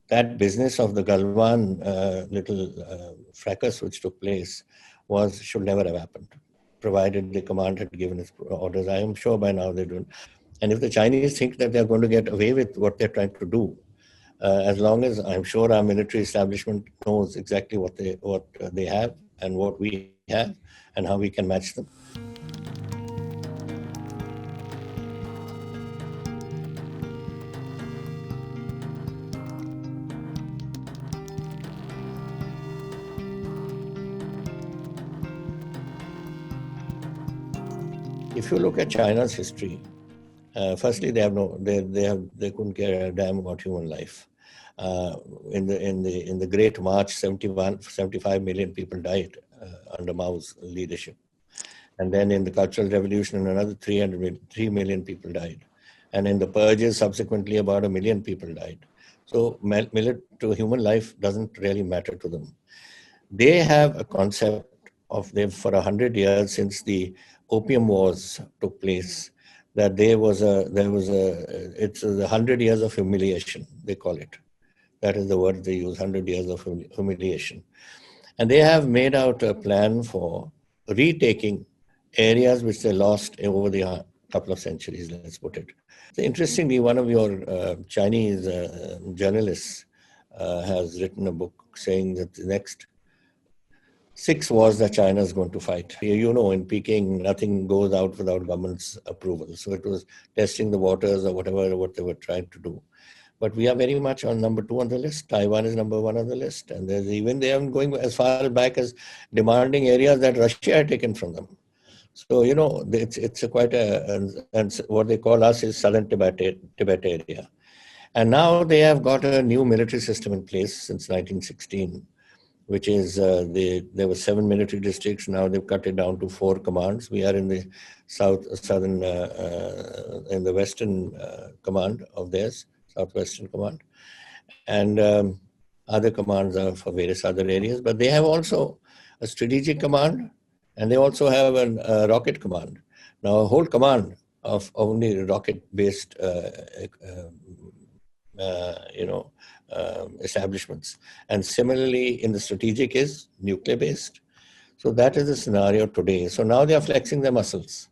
that business of the Galwan little fracas which took place should never have happened, provided the command had given its orders. I am sure by now they don't. And if the Chinese think that they're going to get away with what they're trying to do, as long as I'm sure our military establishment knows exactly what they have and what we have and how we can match them. If you look at China's history, firstly, they couldn't care a damn about human life. In the Great March, 75 million people died under Mao's leadership, and then in the Cultural Revolution, another 3 million people died, and in the purges, subsequently, about 1 million people died. So, human life doesn't really matter to them. They have a concept of them for 100 years since the Opium Wars took place, that it's 100 years of humiliation, they call it. That is the word they use, 100 years of humiliation. And they have made out a plan for retaking areas which they lost over the couple of centuries, let's put it. So interestingly, one of your Chinese journalists has written a book saying that the next 6 wars that China is going to fight. You know, in Peking, nothing goes out without government's approval. So it was testing the waters or what they were trying to do. But we are very much on number 2 on the list. Taiwan is number 1 on the list. And they are going as far back as demanding areas that Russia had taken from them. So, you know, it's and what they call us is Southern Tibet area. And now they have got a new military system in place since 1916. Which is, there were 7 military districts. Now they've cut it down to 4 commands. We are in the southern, in the western command of theirs, southwestern command. And other commands are for various other areas. But they have also a strategic command, and they also have a rocket command. Now, a whole command of only rocket-based, establishments. And similarly, in the strategic is nuclear-based. So that is the scenario today. So now they are flexing their muscles.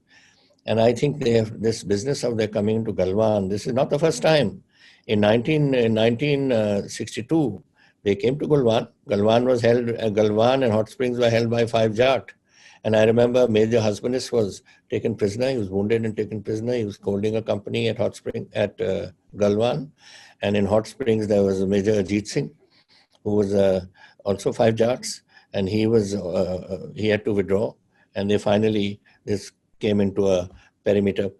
And I think they have this business of their coming to Galwan. This is not the first time. In 1962, they came to Galwan. Galwan and Hot Springs were held by 5 Jat. And I remember Major Husbandis was taken prisoner. He was wounded and taken prisoner. He was holding a company at Galwan. And in Hot Springs, there was Major Ajit Singh, who was also 5 Jats, and he had to withdraw. And this came into a perimeter.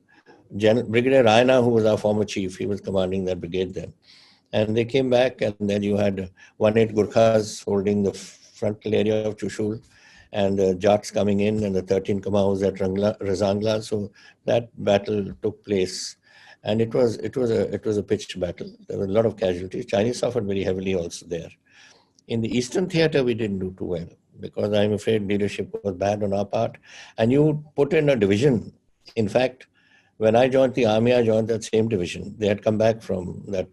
Brigadier Raina, who was our former chief, he was commanding that brigade then. And they came back, and then you had 1/8 Gurkhas holding the frontal area of Chushul, and the Jats coming in, and the 13 Kumaus at Razangla. So that battle took place. And it was a pitched battle. There were a lot of casualties. Chinese suffered very heavily also there. In the Eastern Theater, we didn't do too well because I'm afraid leadership was bad on our part. And you put in a division. In fact, when I joined the army, I joined that same division. They had come back from that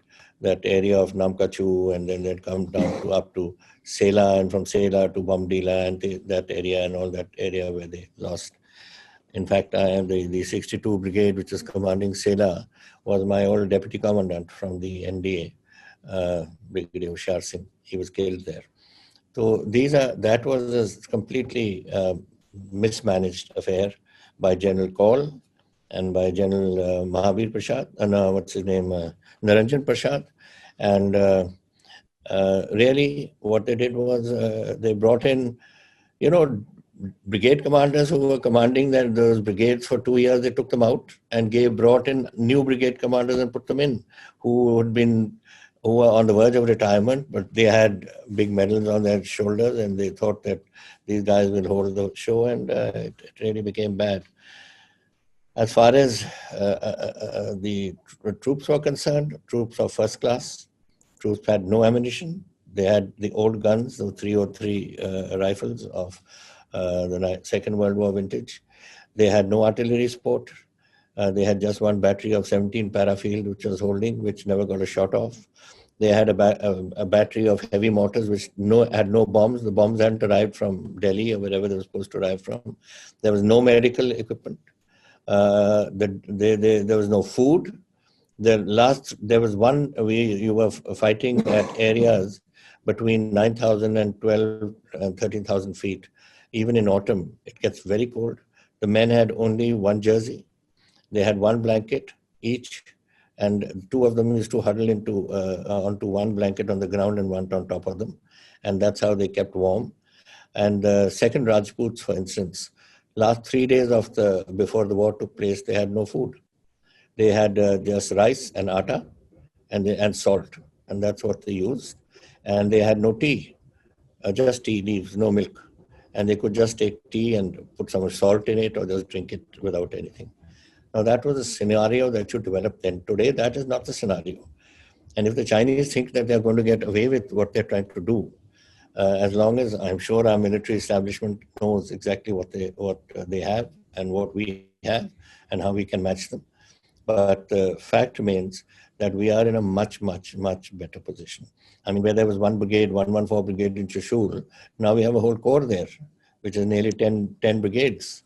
area of Namkachu, and then they'd come down up to Sela, and from Sela to Bamdila, and that area and all that area where they lost. In fact, I am the 62 Brigade, which is commanding Sela, was my old deputy commandant from the NDA, Brigadier Hushar Singh. He was killed there. So that was a completely mismanaged affair by General Kaul and by General Mahavir Prasad, Naranjan Prasad. And really what they did was they brought in, brigade commanders who were commanding those brigades for 2 years. They took them out and brought in new brigade commanders and put them in who were on the verge of retirement, but they had big medals on their shoulders, and they thought that these guys will hold the show, and it really became bad. As far as the troops were concerned, troops of first class, troops had no ammunition. They had the old guns, the 303 rifles of the Second World War vintage. They had no artillery support. They had just one battery of 17 Parafield, which was holding, which never got a shot off. They had a battery of heavy mortars which had no bombs. The bombs hadn't arrived from Delhi or wherever they were supposed to arrive from. There was no medical equipment. There was no food. There was one, you were fighting at areas between 9,000 and 12 and 13,000 feet. Even in autumn, it gets very cold. The men had only one jersey. They had one blanket each, and two of them used to huddle onto one blanket on the ground and one on top of them. And that's how they kept warm. And the second Rajputs, for instance, last 3 days before the war took place, they had no food. They had just rice and atta and salt, and that's what they used. And they had no tea, just tea leaves, no milk. And they could just take tea and put some salt in it or just drink it without anything. Now, that was a scenario that you developed then. Today, that is not the scenario. And if the Chinese think that they're going to get away with what they're trying to do, as long as I'm sure our military establishment knows exactly what they have and what we have and how we can match them. But the fact remains that we are in a much, much, much better position. I mean, where there was one brigade, 114 brigade in Trishul, now we have a whole corps there, which is nearly 10 brigades.